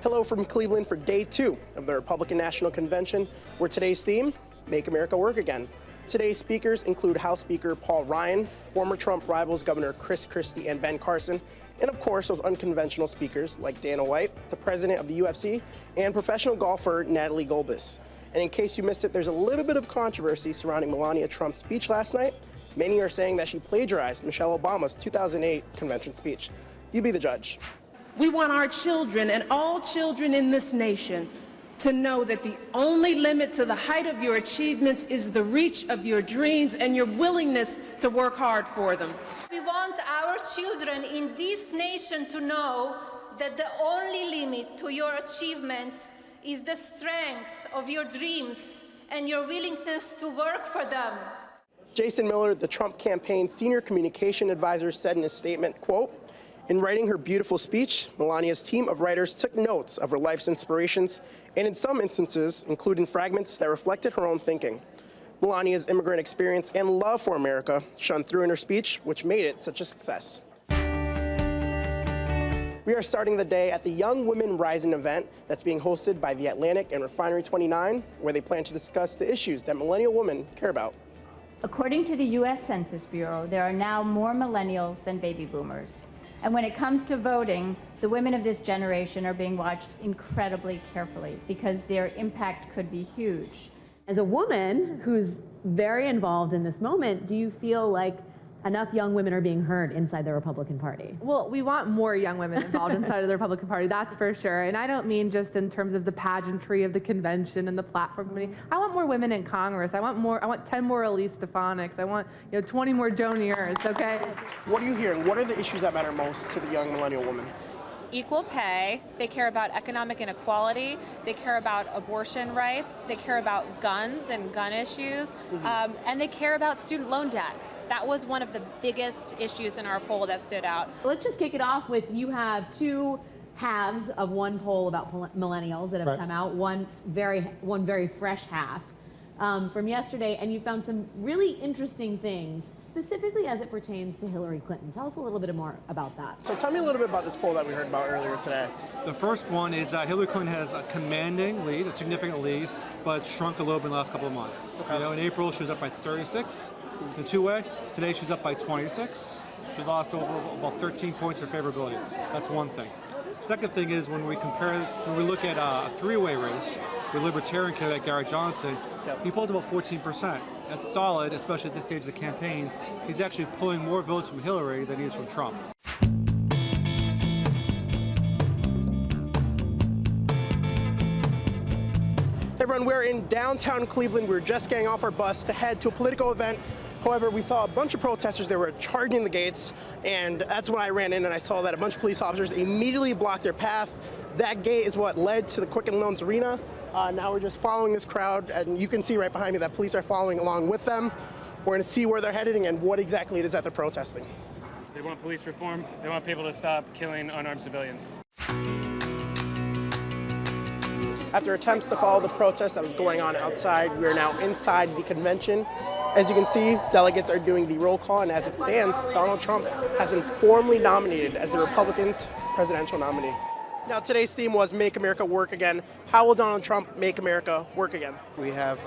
Hello from Cleveland for day 2 of the Republican National Convention, where today's theme, Make America Work Again. Today's speakers include House Speaker Paul Ryan, former Trump rivals Governor Chris Christie and Ben Carson, and of course those unconventional speakers like Dana White, the president of the UFC, and professional golfer Natalie Golbis. And in case you missed it, there's a little bit of controversy surrounding Melania Trump's speech last night. Many are saying that she plagiarized Michelle Obama's 2008 convention speech. You be the judge. We want our children and all children in this nation to know that the only limit to the height of your achievements is the reach of your dreams and your willingness to work hard for them. We want our children in this nation to know that the only limit to your achievements is the strength of your dreams and your willingness to work for them. Jason Miller, the Trump campaign's senior communication advisor, said in his statement, quote, "In writing her beautiful speech, Melania's team of writers took notes of her life's inspirations and in some instances, including fragments that reflected her own thinking. Melania's immigrant experience and love for America shone through in her speech, which made it such a success." We are starting the day at the Young Women Rising event that's being hosted by The Atlantic and Refinery 29, where they plan to discuss the issues that millennial women care about. According to the U.S. Census Bureau, there are now more millennials than baby boomers. And when it comes to voting, the women of this generation are being watched incredibly carefully because their impact could be huge. As a woman who's very involved in this moment, do you feel like enough young women are being heard inside the Republican Party? Well, we want more young women involved inside of the Republican Party, that's for sure. And I don't mean just in terms of the pageantry of the convention and the platform. I want more women in Congress. I want 10 more Elise Stefanik's. I want 20 more Joni Ernst, okay? What are you hearing? What are the issues that matter most to the young millennial woman? Equal pay, they care about economic inequality, they care about abortion rights, they care about guns and gun issues, and they care about student loan debt. That was one of the biggest issues in our poll that stood out. Let's just kick it off with, you have two halves of one poll about millennials that have come out, one very fresh half from yesterday, and you found some really interesting things, specifically as it pertains to Hillary Clinton. Tell us a little bit more about that. So tell me a little bit about this poll that we heard about earlier today. The first one is that Hillary Clinton has a commanding lead, a significant lead, but it's shrunk a little bit in the last couple of months. Okay. In April, she was up by 36 in the two-way. Today, she's up by 26. She lost over about 13 points of favorability. That's one thing. Second thing is when we look at a three-way race with Libertarian candidate Gary Johnson, he polls about 14%. That's solid, especially at this stage of the campaign. He's actually pulling more votes from Hillary than he is from Trump. Hey everyone, we're in downtown Cleveland. We're just getting off our bus to head to a political event. However, we saw a bunch of protesters that were charging the gates, and that's when I ran in and I saw that a bunch of police officers immediately blocked their path. That gate is what led to the Quicken Loans Arena. Now we're just following this crowd, and you can see right behind me that police are following along with them. We're going to see where they're heading and what exactly it is that they're protesting. They want police reform. They want people to stop killing unarmed civilians. After attempts to follow the protest that was going on outside, we are now inside the convention. As you can see, delegates are doing the roll call, and as it stands, Donald Trump has been formally nominated as the Republicans' presidential nominee. Now, today's theme was Make America Work Again. How will Donald Trump make America work again? We have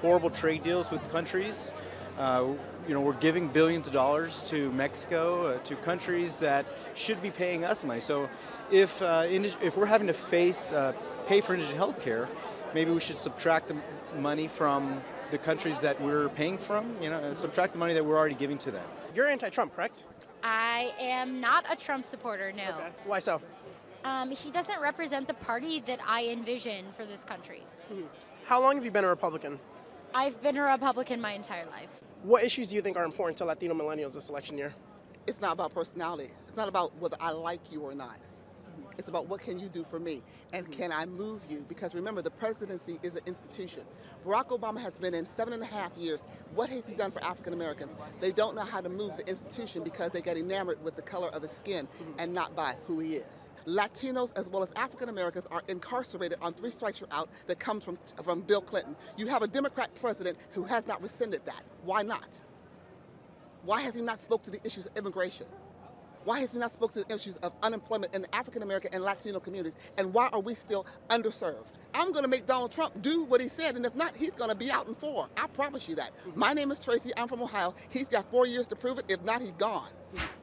horrible trade deals with countries. We're giving billions of dollars to Mexico, to countries that should be paying us money. So if we're having to pay for indigent health care, maybe we should subtract the money from the countries that we're paying from, subtract the money that we're already giving to them. You're anti-Trump, correct? I am not a Trump supporter, no. Okay. Why so? He doesn't represent the party that I envision for this country. How long have you been a Republican? I've been a Republican my entire life. What issues do you think are important to Latino millennials this election year? It's not about personality. It's not about whether I like you or not. It's about what can you do for me, and can I move you? Because remember, the presidency is an institution. Barack Obama has been in 7.5 years. What has he done for African Americans? They don't know how to move the institution because they get enamored with the color of his skin and not by who he is. Latinos as well as African Americans are incarcerated on 3 strikes you're out that comes from Bill Clinton. You have a Democrat president who has not rescinded that. Why not? Why has he not spoke to the issues of immigration? Why has he not spoken to the issues of unemployment in the African American and Latino communities? And why are we still underserved? I'm going to make Donald Trump do what he said, and if not, he's going to be out in 4. I promise you that. My name is Tracy. I'm from Ohio. He's got 4 years to prove it. If not, he's gone.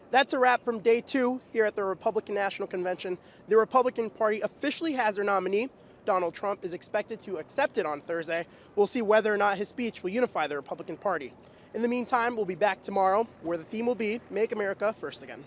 That's a wrap from day 2 here at the Republican National Convention. The Republican Party officially has their nominee. Donald Trump is expected to accept it on Thursday. We'll see whether or not his speech will unify the Republican Party. In the meantime, we'll be back tomorrow where the theme will be Make America First Again.